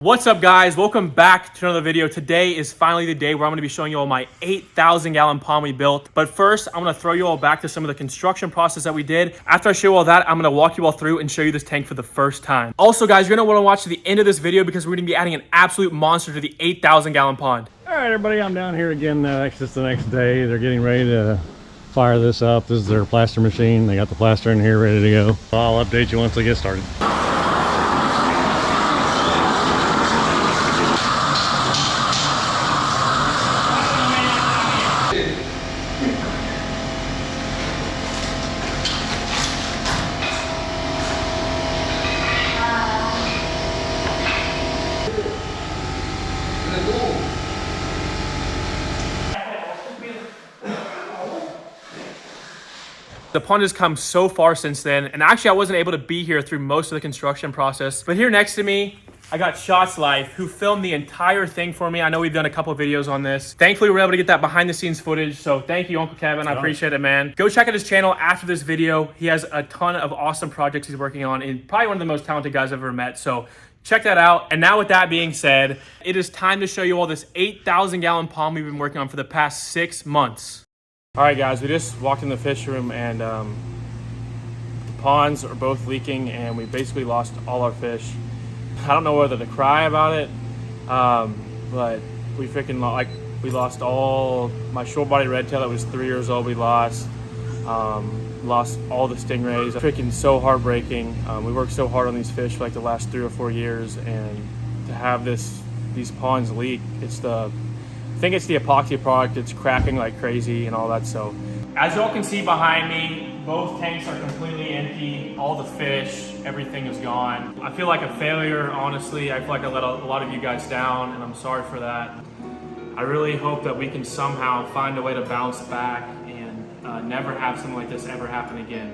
What's up guys, welcome back to another video. Today is finally the day where I'm going to be showing you all my 8,000 gallon pond we built. But first, I'm going to throw you all back to some of the construction process that we did. After I show you all that, I'm going to walk you all through and show you this tank for the first time. Also guys, you're going to want to watch to the end of this video because we're going to be adding an absolute monster to the 8,000 gallon pond. All right everybody, I'm down here again. It's the next day. They're getting ready to fire this up. This is their plaster machine. They got the plaster in here ready to go. I'll update you once they get started. The pond has come so far since then, and actually I wasn't able to be here through most of the construction process. But here next to me, I got ShotsLife, who filmed the entire thing for me. I know we've done a couple of videos on this. Thankfully, we were able to get that behind the scenes footage. So thank you, Uncle Kevin. I appreciate it, man. Go check out his channel after this video. He has a ton of awesome projects he's working on, and probably one of the most talented guys I've ever met. So check that out. And now with that being said, it is time to show you all this 8,000 gallon pond we've been working on for the past 6 months. All right, guys, we just walked in the fish room and the ponds are both leaking and we basically lost all our fish. I don't know whether to cry about it, but we freaking we lost all my short body red tail that was 3 years old. We lost all the stingrays. Freaking so heartbreaking. We worked so hard on these fish for like the last 3 or 4 years, and to have these ponds leak, I think it's the epoxy product. It's cracking like crazy and all that. So as y'all can see behind me, both tanks are completely empty. All the fish, everything is gone. I feel like a failure, honestly. I feel like I let a lot of you guys down, and I'm sorry for that. I really hope that we can somehow find a way to bounce back and never have something like this ever happen again.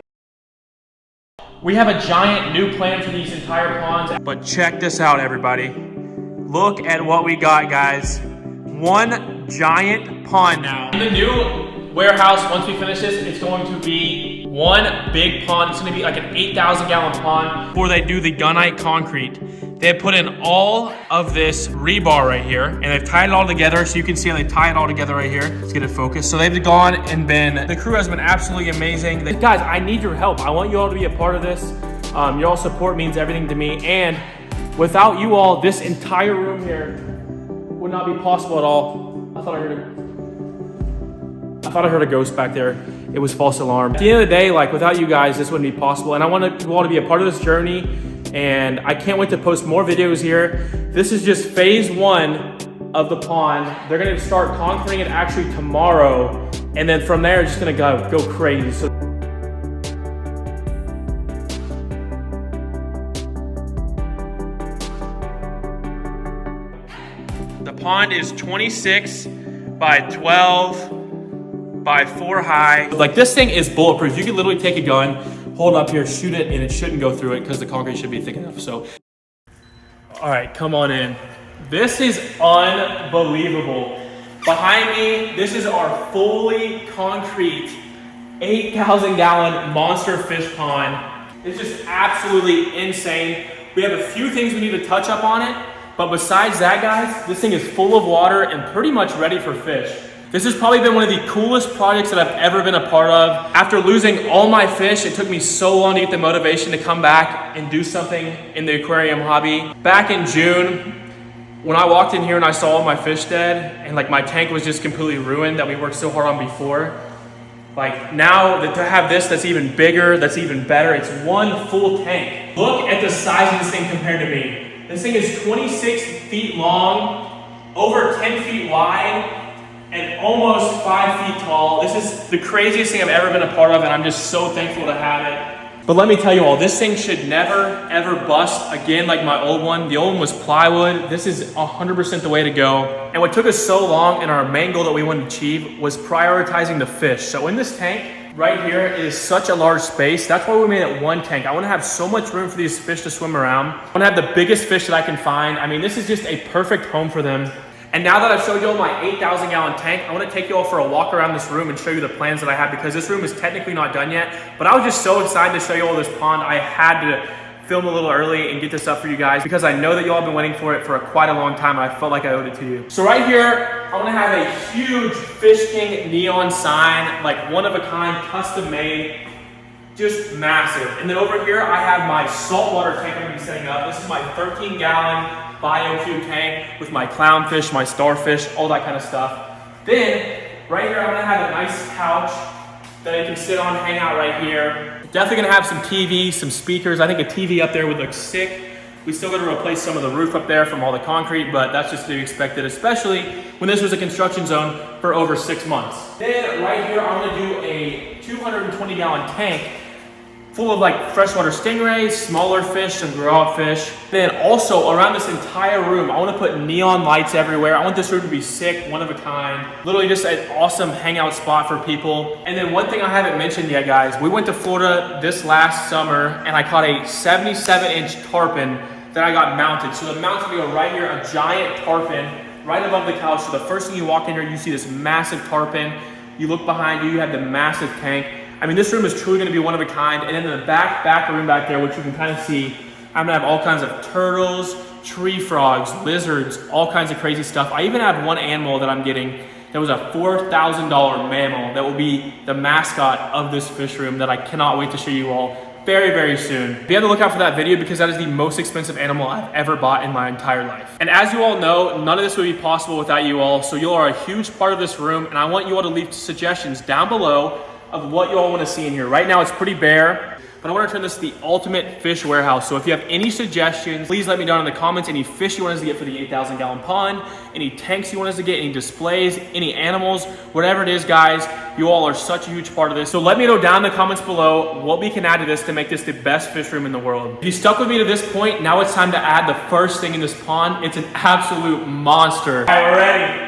We have a giant new plan for these entire ponds, but check this out, everybody. Look at what we got, guys. One giant pond now. In the new warehouse, once we finish this, it's going to be one big pond. It's going to be like an 8,000 gallon pond. Before they do the gunite concrete, they have put in all of this rebar right here, and they've tied it all together. So you can see how they tie it all together right here. Let's get it focused. So they've gone and the crew has been absolutely amazing. Guys, I need your help. I want you all to be a part of this. Your support means everything to me. And without you all, this entire room here would not be possible at all. I thought I heard a ghost back there. It was false alarm. At the end of the day, like without you guys, this wouldn't be possible. And I want you all to be a part of this journey. And I can't wait to post more videos here. This is just phase 1 of the pond. They're gonna start concreting it actually tomorrow. And then from there, it's just gonna go crazy. So the pond is 26 by 12 by 4 high. Like this thing is bulletproof. You can literally take a gun, hold it up here, shoot it, and it shouldn't go through it because the concrete should be thick enough. So, all right, come on in. This is unbelievable. Behind me, this is our fully concrete 8,000 gallon monster fish pond. It's just absolutely insane. We have a few things we need to touch up on it. But besides that, guys, this thing is full of water and pretty much ready for fish. This has probably been one of the coolest projects that I've ever been a part of. After losing all my fish, it took me so long to get the motivation to come back and do something in the aquarium hobby. Back in June, when I walked in here and I saw all my fish dead and like my tank was just completely ruined that we worked so hard on before. Like now to have this that's even bigger, that's even better, it's one full tank. Look at the size of this thing compared to me. This thing is 26 feet long, over 10 feet wide, and almost 5 feet tall. This is the craziest thing I've ever been a part of, and I'm just so thankful to have it. But let me tell you all, this thing should never, ever bust again like my old one. The old one was plywood. This is 100% the way to go. And what took us so long and our main goal that we wanted to achieve was prioritizing the fish. So in this tank, right here is such a large space. That's why we made it one tank. I want to have so much room for these fish to swim around. I want to have the biggest fish that I can find. I mean, this is just a perfect home for them. And now that I've showed you all my 8,000 gallon tank, I want to take you all for a walk around this room and show you the plans that I have, because this room is technically not done yet. But I was just so excited to show you all this pond. I had to film a little early and get this up for you guys because I know that y'all have been waiting for it for quite a long time and I felt like I owed it to you. So right here, I'm gonna have a huge Fish King neon sign, like one of a kind, custom made, just massive. And then over here, I have my saltwater tank I'm gonna be setting up. This is my 13-gallon BioQ tank with my clownfish, my starfish, all that kind of stuff. Then, right here, I'm gonna have a nice couch that I can sit on, hang out right here. Definitely gonna have some TV, some speakers. I think a TV up there would look sick. We still gotta replace some of the roof up there from all the concrete, but that's just to be expected, especially when this was a construction zone for over 6 months. Then right here, I'm gonna do a 220-gallon tank full of like freshwater stingrays, smaller fish, some grow-out fish. Then also around this entire room, I wanna put neon lights everywhere. I want this room to be sick, one of a kind. Literally just an awesome hangout spot for people. And then one thing I haven't mentioned yet, guys, we went to Florida this last summer and I caught a 77-inch tarpon that I got mounted. So the mount's gonna go right here, a giant tarpon right above the couch. So the first thing you walk in here, you see this massive tarpon. You look behind you, you have the massive tank. I mean, this room is truly gonna be one of a kind. And then in the back room back there, which you can kind of see, I'm gonna have all kinds of turtles, tree frogs, lizards, all kinds of crazy stuff. I even have one animal that I'm getting that was a $4,000 mammal that will be the mascot of this fish room that I cannot wait to show you all very, very soon. Be on the lookout for that video because that is the most expensive animal I've ever bought in my entire life. And as you all know, none of this would be possible without you all. So you all are a huge part of this room and I want you all to leave suggestions down below of what you all want to see in here. Right now it's pretty bare, but I want to turn this to the ultimate fish warehouse. So if you have any suggestions, please let me know in the comments. Any fish you want us to get for the 8,000-gallon pond, any tanks you want us to get, any displays, any animals, whatever it is, guys, you all are such a huge part of this. So let me know down in the comments below what we can add to this to make this the best fish room in the world. If you stuck with me to this point, now it's time to add the first thing in this pond. It's an absolute monster. All right, we're ready.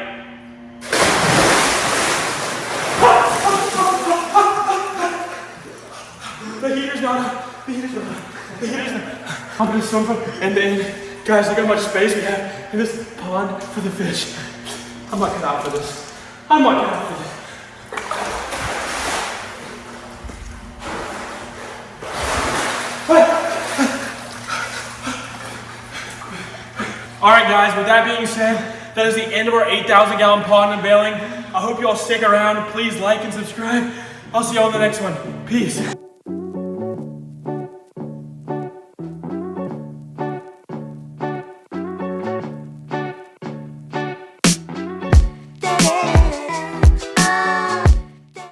The heater's not up. The heater's not up. The heater's not up. I'm gonna swim from, and then, guys, look how much space we have in this pond for the fish. I'm not cut out for this. I'm not cut out for this. All right, guys, with that being said, that is the end of our 8,000-gallon pond unveiling. I hope you all stick around. Please like and subscribe. I'll see you all in the next one. Peace.